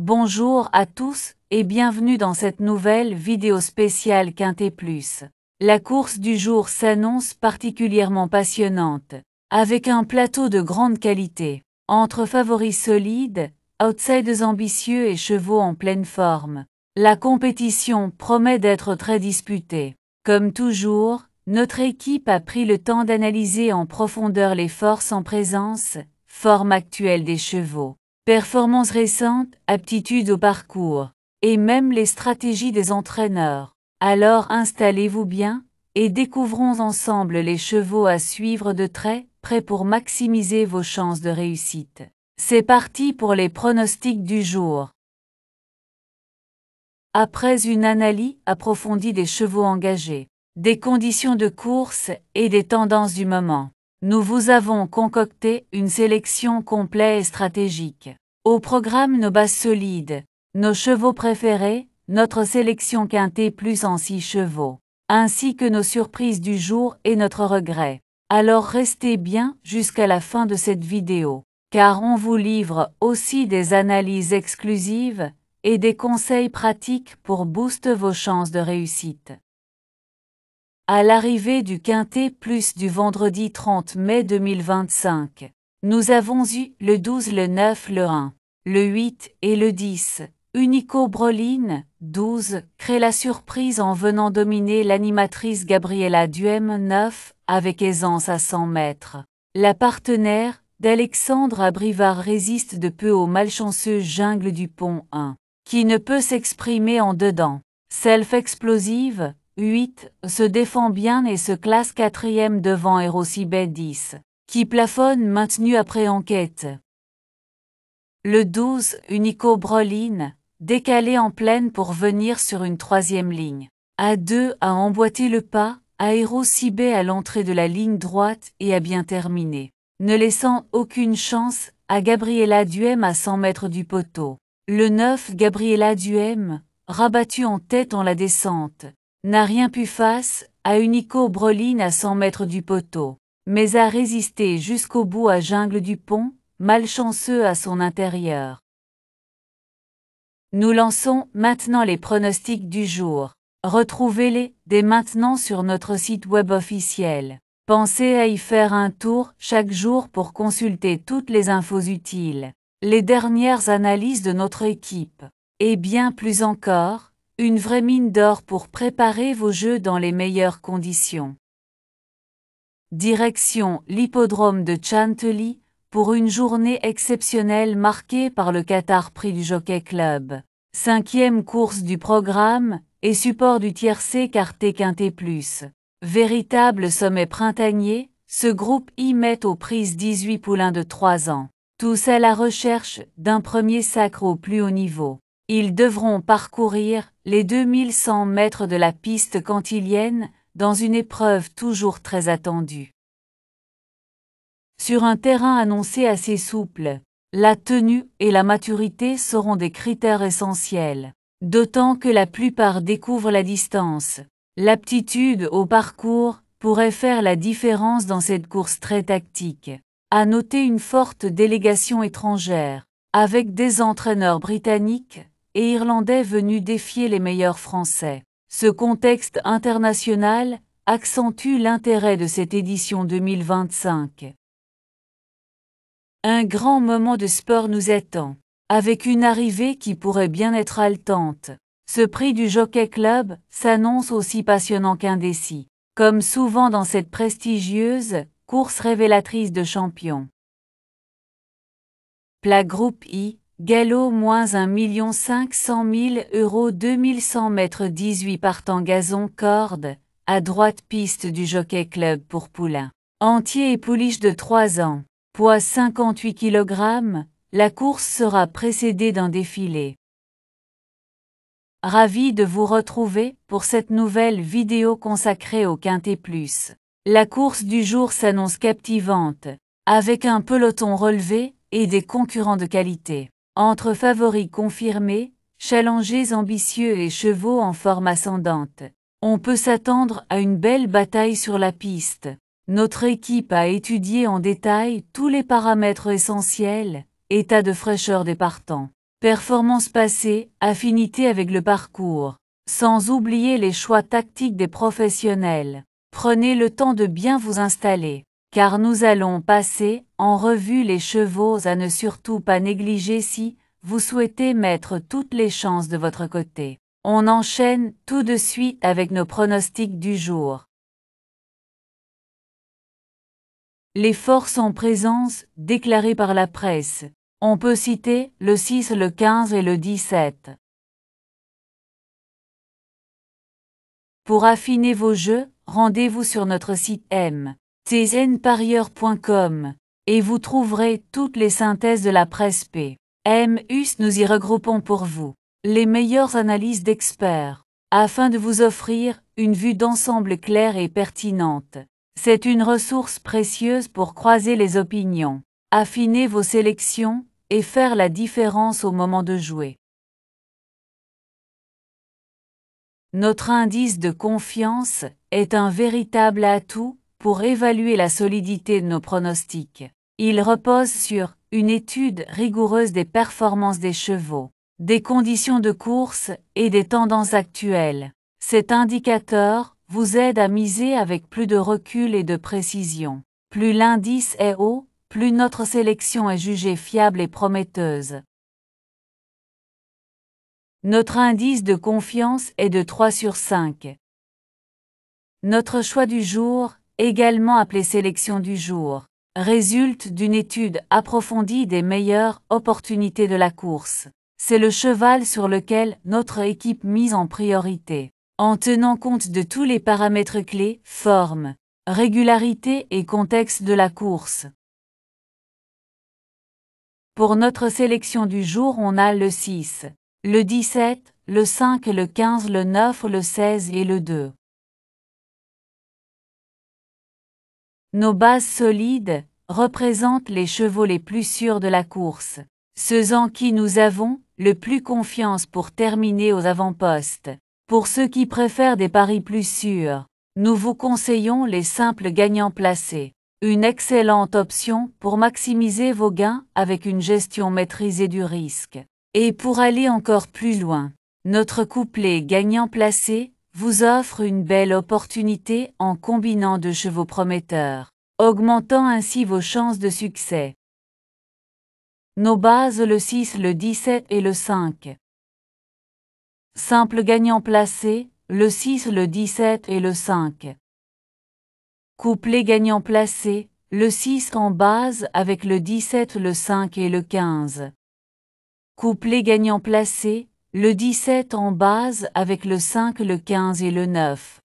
Bonjour à tous et bienvenue dans cette nouvelle vidéo spéciale Quintet Plus. La course du jour s'annonce particulièrement passionnante, avec un plateau de grande qualité, entre favoris solides, outsiders ambitieux et chevaux en pleine forme. La compétition promet d'être très disputée. Comme toujours, notre équipe a pris le temps d'analyser en profondeur les forces en présence, forme actuelle des chevaux, performances récentes, aptitudes au parcours, et même les stratégies des entraîneurs. Alors installez-vous bien, et découvrons ensemble les chevaux à suivre de très près pour maximiser vos chances de réussite. C'est parti pour les pronostics du jour. Après une analyse approfondie des chevaux engagés, des conditions de course et des tendances du moment, nous vous avons concocté une sélection complète et stratégique. Au programme nos bases solides, nos chevaux préférés, notre sélection Quintet Plus en 6 chevaux, ainsi que nos surprises du jour et notre regret. Alors restez bien jusqu'à la fin de cette vidéo, car on vous livre aussi des analyses exclusives et des conseils pratiques pour booster vos chances de réussite. À l'arrivée du Quintet Plus du vendredi 30 mai 2025, nous avons eu le 12, le 9, le 1, le 8 et le 10. Unico Broline, 12, crée la surprise en venant dominer l'animatrice Gabriela Duhem 9, avec aisance à 100 mètres. La partenaire d'Alexandre Abrivard résiste de peu au malchanceux Jungle du Pont 1, qui ne peut s'exprimer en dedans. Self-explosive, 8, se défend bien et se classe 4e devant Hérocibet 10, qui plafonne maintenu après enquête. Le 12, Unico Broline, décalé en pleine pour venir sur une 3e ligne. A2 a emboîté le pas, à Hérocibet à l'entrée de la ligne droite et a bien terminé, ne laissant aucune chance à Gabriela Duhem à 100 mètres du poteau. Le 9, Gabriela Duhem, rabattu en tête en la descente, n'a rien pu face à Unico Broline à 100 mètres du poteau, mais a résisté jusqu'au bout à Jungle du Pont, malchanceux à son intérieur. Nous lançons maintenant les pronostics du jour. Retrouvez-les dès maintenant sur notre site web officiel. Pensez à y faire un tour chaque jour pour consulter toutes les infos utiles, les dernières analyses de notre équipe, et bien plus encore, une vraie mine d'or pour préparer vos jeux dans les meilleures conditions. Direction l'hippodrome de Chantilly, pour une journée exceptionnelle marquée par le Qatar Prix du Jockey Club, 5e course du programme et support du tiercé Quintet Quintet Plus. Véritable sommet printanier, ce groupe y met aux prises 18 poulains de 3 ans, tous à la recherche d'un premier sacre au plus haut niveau. Ils devront parcourir les 2100 mètres de la piste cantilienne dans une épreuve toujours très attendue. Sur un terrain annoncé assez souple, la tenue et la maturité seront des critères essentiels, d'autant que la plupart découvrent la distance. L'aptitude au parcours pourrait faire la différence dans cette course très tactique. À noter une forte délégation étrangère, avec des entraîneurs britanniques et irlandais venus défier les meilleurs Français. Ce contexte international accentue l'intérêt de cette édition 2025. Un grand moment de sport nous attend, avec une arrivée qui pourrait bien être haletante. Ce prix du Jockey Club s'annonce aussi passionnant qu'indécis, comme souvent dans cette prestigieuse course révélatrice de champions. Plat groupe I, galop moins 1 500 000 €, 2100 mètres 18 partant gazon corde, à droite piste du Jockey Club pour poulain. Entier et pouliche de 3 ans. Poids 58 kg, la course sera précédée d'un défilé. Ravi de vous retrouver pour cette nouvelle vidéo consacrée au Quintet Plus. La course du jour s'annonce captivante, avec un peloton relevé et des concurrents de qualité. Entre favoris confirmés, challengers ambitieux et chevaux en forme ascendante, on peut s'attendre à une belle bataille sur la piste. Notre équipe a étudié en détail tous les paramètres essentiels, état de fraîcheur des partants, Performance passée, affinité avec le parcours. Sans oublier les choix tactiques des professionnels. Prenez le temps de bien vous installer, car nous allons passer en revue les chevaux à ne surtout pas négliger si vous souhaitez mettre toutes les chances de votre côté. On enchaîne tout de suite avec nos pronostics du jour. Les forces en présence, déclarées par la presse. On peut citer le 6, le 15 et le 17. Pour affiner vos jeux, rendez-vous sur notre site mtznparieur.com et vous trouverez toutes les synthèses de la presse P. Us. Nous y regroupons pour vous les meilleures analyses d'experts, afin de vous offrir une vue d'ensemble claire et pertinente. C'est une ressource précieuse pour croiser les opinions, affiner vos sélections et faire la différence au moment de jouer. Notre indice de confiance est un véritable atout pour évaluer la solidité de nos pronostics. Il repose sur une étude rigoureuse des performances des chevaux, des conditions de course et des tendances actuelles. Cet indicateur vous aide à miser avec plus de recul et de précision. Plus l'indice est haut, plus notre sélection est jugée fiable et prometteuse. Notre indice de confiance est de 3 sur 5. Notre choix du jour, également appelé sélection du jour, résulte d'une étude approfondie des meilleures opportunités de la course. C'est le cheval sur lequel notre équipe mise en priorité, en tenant compte de tous les paramètres clés, forme, régularité et contexte de la course. Pour notre sélection du jour, on a le 6, le 17, le 5, le 15, le 9, le 16 et le 2. Nos bases solides représentent les chevaux les plus sûrs de la course, ceux en qui nous avons le plus confiance pour terminer aux avant-postes. Pour ceux qui préfèrent des paris plus sûrs, nous vous conseillons les simples gagnants placés. Une excellente option pour maximiser vos gains avec une gestion maîtrisée du risque. Et pour aller encore plus loin, notre couplet gagnant placé vous offre une belle opportunité en combinant deux chevaux prometteurs, augmentant ainsi vos chances de succès. Nos bases le 6, le 17 et le 5. Simple gagnant placé, le 6, le 17 et le 5. Couplet gagnant placé, le 6 en base avec le 17, le 5 et le 15. Couplet gagnant placé, le 17 en base avec le 5, le 15 et le 9.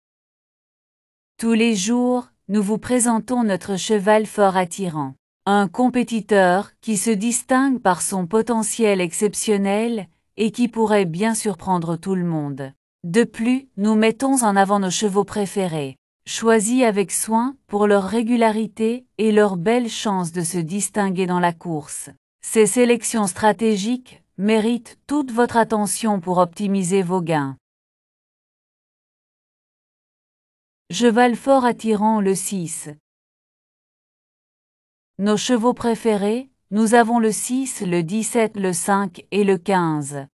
Tous les jours, nous vous présentons notre cheval fort attirant. Un compétiteur qui se distingue par son potentiel exceptionnel et qui pourrait bien surprendre tout le monde. De plus, nous mettons en avant nos chevaux préférés, choisis avec soin pour leur régularité et leur belle chance de se distinguer dans la course. Ces sélections stratégiques méritent toute votre attention pour optimiser vos gains. Cheval fort attirant le 6. Nos chevaux préférés, nous avons le 6, le 17, le 5 et le 15.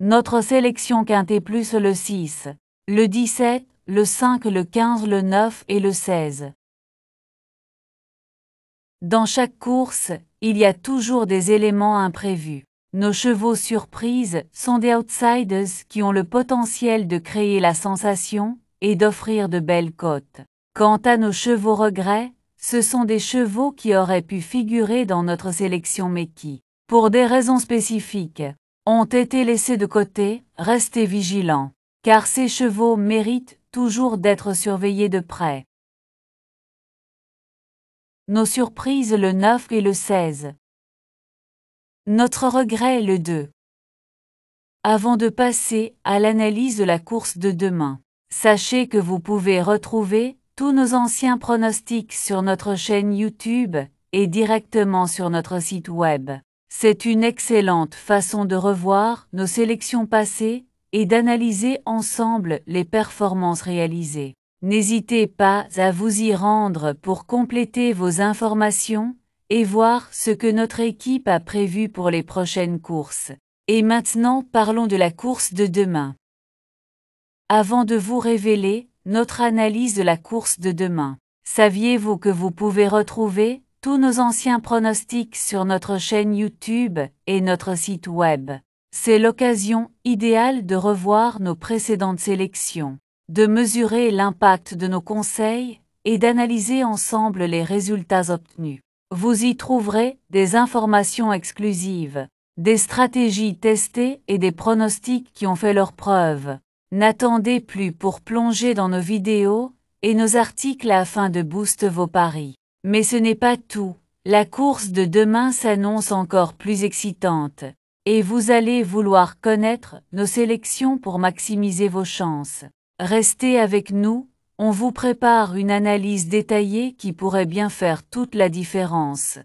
Notre sélection quintée plus le 6, le 17, le 5, le 15, le 9 et le 16. Dans chaque course, il y a toujours des éléments imprévus. Nos chevaux surprises sont des outsiders qui ont le potentiel de créer la sensation et d'offrir de belles cotes. Quant à nos chevaux regrets, ce sont des chevaux qui auraient pu figurer dans notre sélection mais qui, pour des raisons spécifiques, ont été laissés de côté. Restez vigilants, car ces chevaux méritent toujours d'être surveillés de près. Nos surprises le 9 et le 16. Notre regret le 2. Avant de passer à l'analyse de la course de demain, sachez que vous pouvez retrouver tous nos anciens pronostics sur notre chaîne YouTube et directement sur notre site web. C'est une excellente façon de revoir nos sélections passées et d'analyser ensemble les performances réalisées. N'hésitez pas à vous y rendre pour compléter vos informations et voir ce que notre équipe a prévu pour les prochaines courses. Et maintenant parlons de la course de demain. Avant de vous révéler notre analyse de la course de demain, saviez-vous que vous pouvez retrouver tous nos anciens pronostics sur notre chaîne YouTube et notre site web? C'est l'occasion idéale de revoir nos précédentes sélections, de mesurer l'impact de nos conseils et d'analyser ensemble les résultats obtenus. Vous y trouverez des informations exclusives, des stratégies testées et des pronostics qui ont fait leurs preuves. N'attendez plus pour plonger dans nos vidéos et nos articles afin de booster vos paris. Mais ce n'est pas tout. La course de demain s'annonce encore plus excitante. Et vous allez vouloir connaître nos sélections pour maximiser vos chances. Restez avec nous, on vous prépare une analyse détaillée qui pourrait bien faire toute la différence.